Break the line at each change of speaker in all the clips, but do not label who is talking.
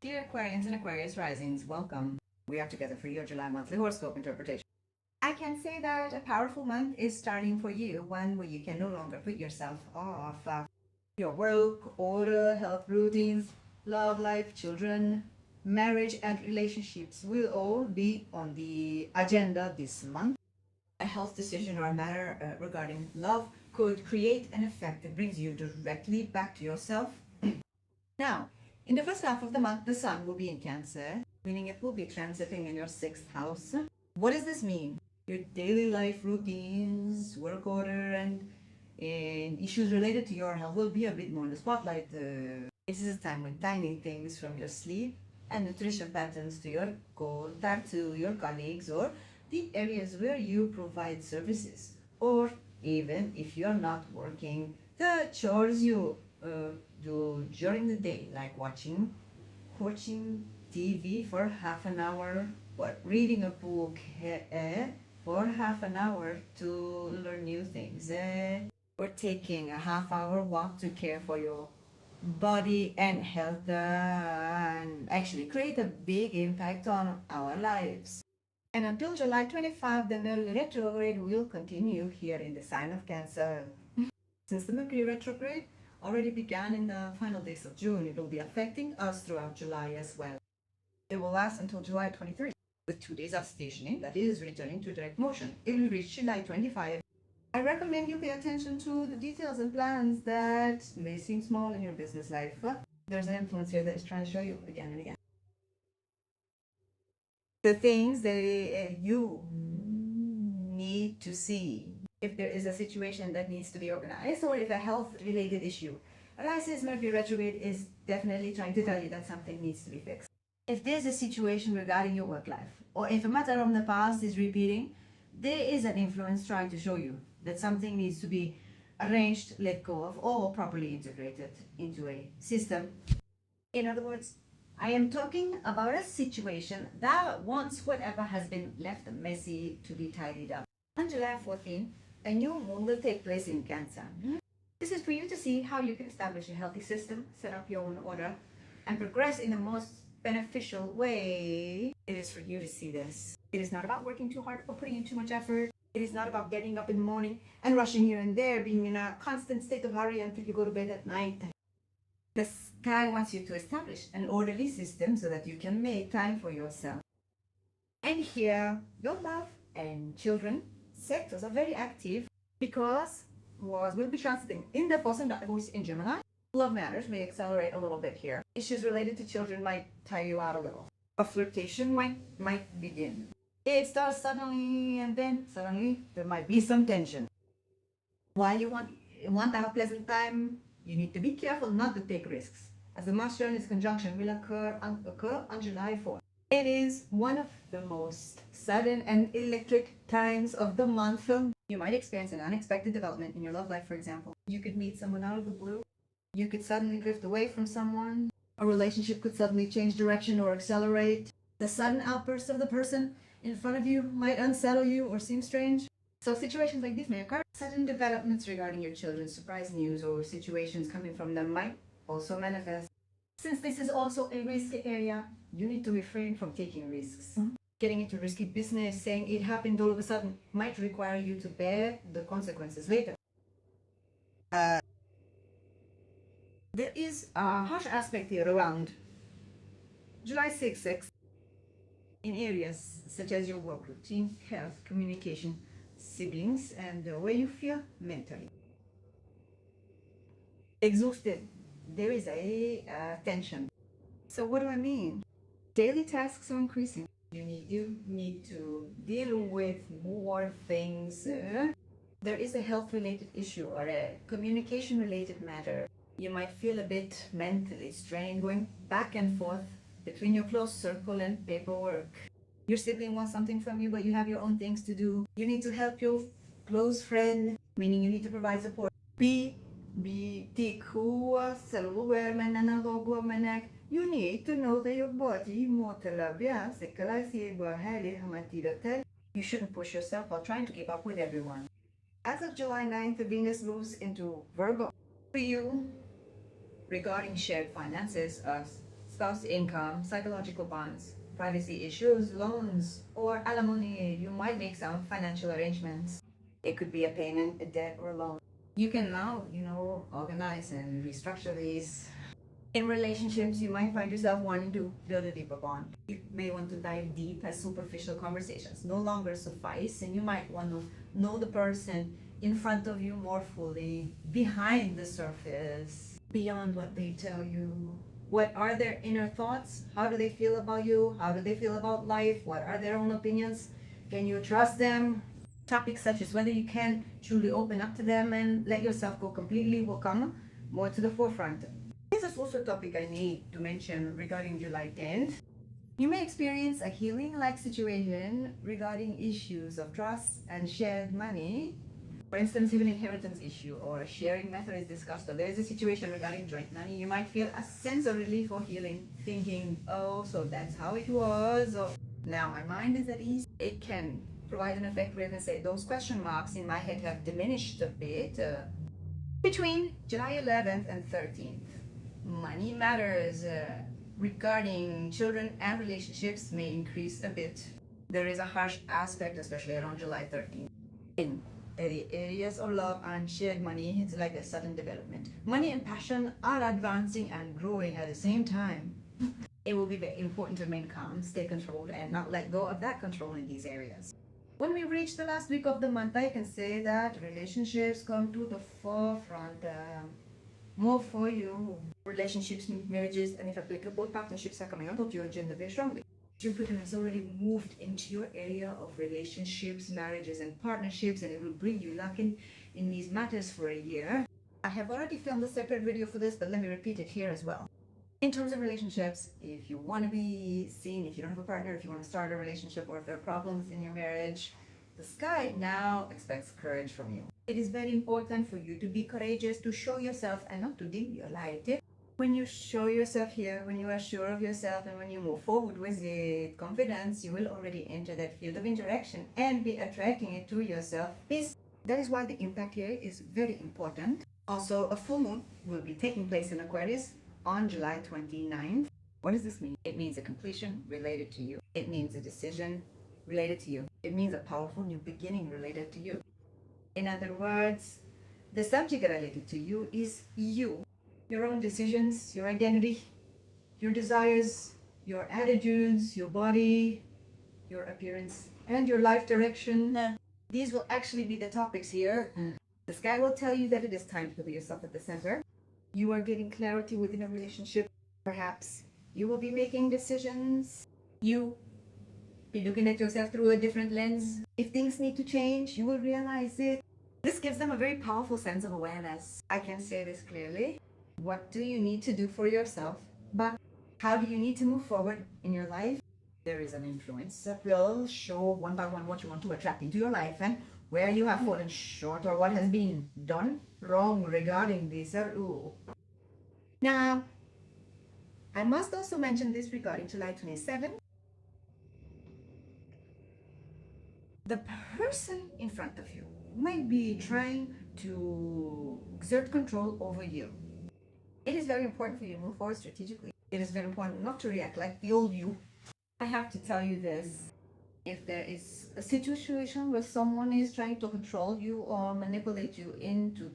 Dear Aquarians and Aquarius risings, welcome. We are together for your July monthly horoscope interpretation. I can say that a powerful month is starting for you, one where you can no longer put yourself off. Your work, order, health routines, love life, children, marriage, and relationships will all be on the agenda this month. A health decision or a matter regarding love could create an effect that brings you directly back to yourself. Now, in the first half of the month, the sun will be in Cancer, meaning it will be transiting in your sixth house. What does this mean? Your daily life routines, work order, and issues related to your health will be a bit more in the spotlight. This is a time when tiny things from your sleep and nutrition patterns to your contact to your colleagues or the areas where you provide services, or even if you're not working, the chores you do during the day, like watching TV for half an hour, or reading a book for half an hour to learn new things, or taking a half-hour walk to care for your body and health, and actually create a big impact on our lives. And until July 25, the Mercury retrograde will continue here in the sign of Cancer. Since the Mercury retrograde already began in the final days of June, it will be affecting us throughout July as well. It will last until July 23, with 2 days of stationing, that is, returning to direct motion. It will reach July 25. I recommend you pay attention to the details and plans that may seem small in your business life. There's an influence here that is trying to show you again and again the things that you need to see. If there is a situation that needs to be organized, or if a health related issue arises, Mercury retrograde is definitely trying to tell you that something needs to be fixed. If there's a situation regarding your work life, or if a matter from the past is repeating, there is an influence trying to show you that something needs to be arranged, let go of, or properly integrated into a system. In other words, I am talking about a situation that wants whatever has been left messy to be tidied up. On July 14, a new moon will take place in Cancer. This is for you to see how you can establish a healthy system, set up your own order, and progress in the most beneficial way. It is for you to see this. It is not about working too hard or putting in too much effort. It is not about getting up in the morning and rushing here and there, being in a constant state of hurry until you go to bed at night. The sky wants you to establish an orderly system so that you can make time for yourself. And here, your love and children sectors are very active because Mars will be transiting in the person that goes in Gemini. Love matters may accelerate a little bit here. Issues related to children might tire you out a little. A flirtation might begin. It starts suddenly, and then suddenly there might be some tension. While you want to have a pleasant time, you need to be careful not to take risks, as the Mars-Uranus conjunction will occur on July 4th. It is one of the most sudden and electric times of the month. You might experience an unexpected development in your love life, for example. You could meet someone out of the blue. You could suddenly drift away from someone. A relationship could suddenly change direction or accelerate. The sudden outburst of the person in front of you might unsettle you or seem strange. So situations like this may occur. Sudden developments regarding your children's surprise news or situations coming from them might also manifest. Since this is also a risky area, you need to refrain from taking risks. Getting into risky business, saying it happened all of a sudden, might require you to bear the consequences later. There is a harsh aspect here around July 6th in areas such as your work routine, health, communication, siblings, and where you feel mentally exhausted. There is a tension. So what do I mean? Daily tasks are increasing. You need to deal with more things. There is a health-related issue or a communication-related matter. You might feel a bit mentally strained, going back and forth between your close circle and paperwork. Your sibling wants something from you, but you have your own things to do. You need to help your close friend, meaning you need to provide support. You need to know that your body you shouldn't push yourself while trying to keep up with everyone. As of July 9th, Venus moves into Virgo. For you, regarding shared finances, spouse income, psychological bonds, privacy issues, loans, or alimony. You might make some financial arrangements. It could be a payment, a debt, or a loan. You can now, organize and restructure these. In relationships, you might find yourself wanting to build a deeper bond. You may want to dive deep as superficial conversations no longer suffice, and you might want to know the person in front of you more fully, behind the surface, beyond what they tell you. What are their inner thoughts? How do they feel about you? How do they feel about life? What are their own opinions? Can you trust them? Topics such as whether you can truly open up to them and let yourself go completely will come more to the forefront. This is also a topic I need to mention regarding July 10th. You may experience a healing-like situation regarding issues of trust and shared money. For instance, if an inheritance issue or a sharing method is discussed, or there is a situation regarding joint money, you might feel a sense of relief or healing, thinking, oh, so that's how it was, or now my mind is at ease. It can provide an effect where you can say those question marks in my head have diminished a bit between July 11th and 13th. Money matters regarding children and relationships may increase a bit. There is a harsh aspect, especially around July 13th. In the areas of love and shared money, it's like a sudden development. Money and passion are advancing and growing at the same time. It will be very important to remain calm, stay controlled, and not let go of that control in these areas. When we reach the last week of the month, I can say that relationships come to the forefront. More for you. Relationships, marriages, and if applicable, partnerships are coming out of your agenda very strongly. Jupiter has already moved into your area of relationships, marriages, and partnerships, and it will bring you luck in these matters for a year. I have already filmed a separate video for this, but let me repeat it here as well. In terms of relationships, if you want to be seen, if you don't have a partner, if you want to start a relationship, or if there are problems in your marriage, the sky now expects courage from you. It is very important for you to be courageous, to show yourself and not to dim your light. When you show yourself here, when you are sure of yourself, and when you move forward with confidence, you will already enter that field of interaction and be attracting it to yourself. That is why the impact here is very important. Also, a full moon will be taking place in Aquarius on July 29th. What does this mean? It means a completion related to you. It means a decision related to you. It means a powerful new beginning related to you. In other words, the subject related to you is you. Your own decisions, your identity, your desires, your attitudes, your body, your appearance, and your life direction. These will actually be the topics here. The sky will tell you that it is time to put yourself at the center. You are getting clarity within a relationship. Perhaps you will be making decisions. You be looking at yourself through a different lens. If things need to change, you will realize it. This gives them a very powerful sense of awareness. I can say this clearly. What do you need to do for yourself? But how do you need to move forward in your life? There is an influence that will show one by one what you want to attract into your life and where you have fallen short or what has been done wrong regarding this. Now, I must also mention this regarding July 27th. The person in front of you might be trying to exert control over you. It is very important for you to move forward strategically. It is very important not to react like the old you. I have to tell you this. If there is a situation where someone is trying to control you or manipulate you into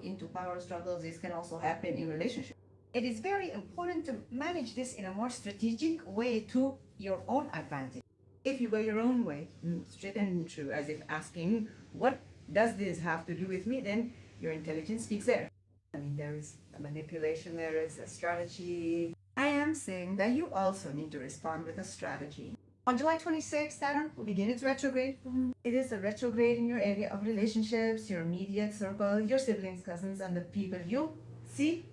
into power struggles, this can also happen in relationships. It is very important to manage this in a more strategic way to your own advantage. If you go your own way, straight and true, as if asking, what does this have to do with me? Then your intelligence speaks there. I mean, there is a manipulation, there is a strategy. I am saying that you also need to respond with a strategy. On July 26th, Saturn will begin its retrograde. It is a retrograde in your area of relationships, your immediate circle, your siblings, cousins, and the people you see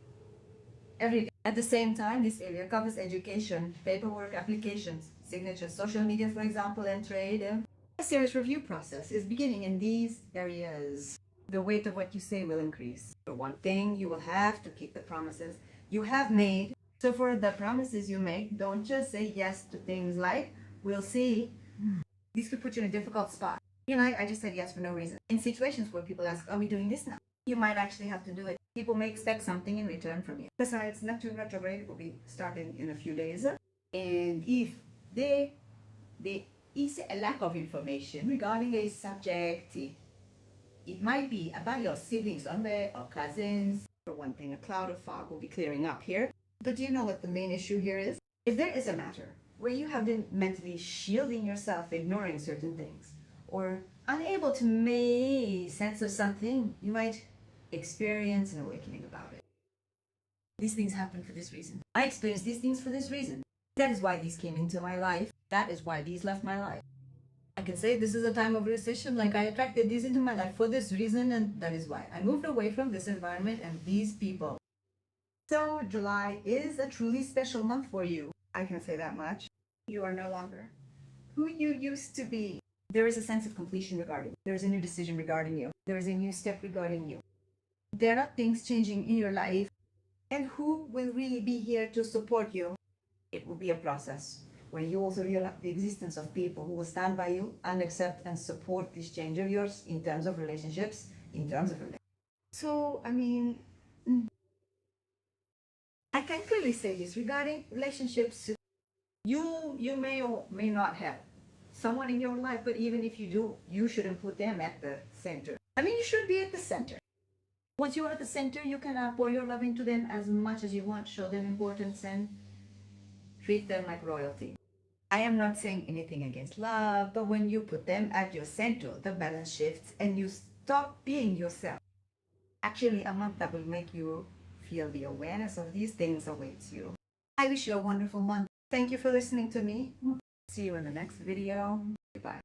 every day. At the same time, this area covers education, paperwork, applications, signatures, social media, for example, and trade. A serious review process is beginning in these areas. The weight of what you say will increase. For one thing, you will have to keep the promises you have made. So for the promises you make, don't just say yes to things like, we'll see. These could put you in a difficult spot. I just said yes for no reason. In situations where people ask, are we doing this now? you might actually have to do it. People may expect something in return from you. Besides, Neptune retrograde will be starting in a few days. And if there is a lack of information regarding a subject, it might be about your siblings or cousins. For one thing, a cloud of fog will be clearing up here. But do you know what the main issue here is? If there is a matter where you have been mentally shielding yourself, ignoring certain things, or unable to make sense of something, you might experience an awakening about it. These things happen for this reason. I experienced these things for this reason. That is why these came into my life. That is why these left my life. I can say this is a time of recession, like I attracted these into my life for this reason, and that is why I moved away from this environment and these people. So July is a truly special month for you. I can say that much. You are no longer who you used to be. There is a sense of completion regarding you. There is a new decision regarding you. There is a new step regarding you. There are things changing in your life. And who will really be here to support you? It will be a process where you also realize the existence of people who will stand by you and accept and support this change of yours in terms of relationships, in terms of relationships. So, I can clearly say this regarding relationships. You may or may not have someone in your life, but even if you do, you shouldn't put them at the center. You should be at the center. Once you're at the center, you can pour your love into them as much as you want, show them importance, and treat them like royalty. I am not saying anything against love, but when you put them at your center, the balance shifts and you stop being yourself. Actually, a month that will make you feel the awareness of these things awaits you. I wish you a wonderful month. Thank you for listening to me. See you in the next video. Goodbye.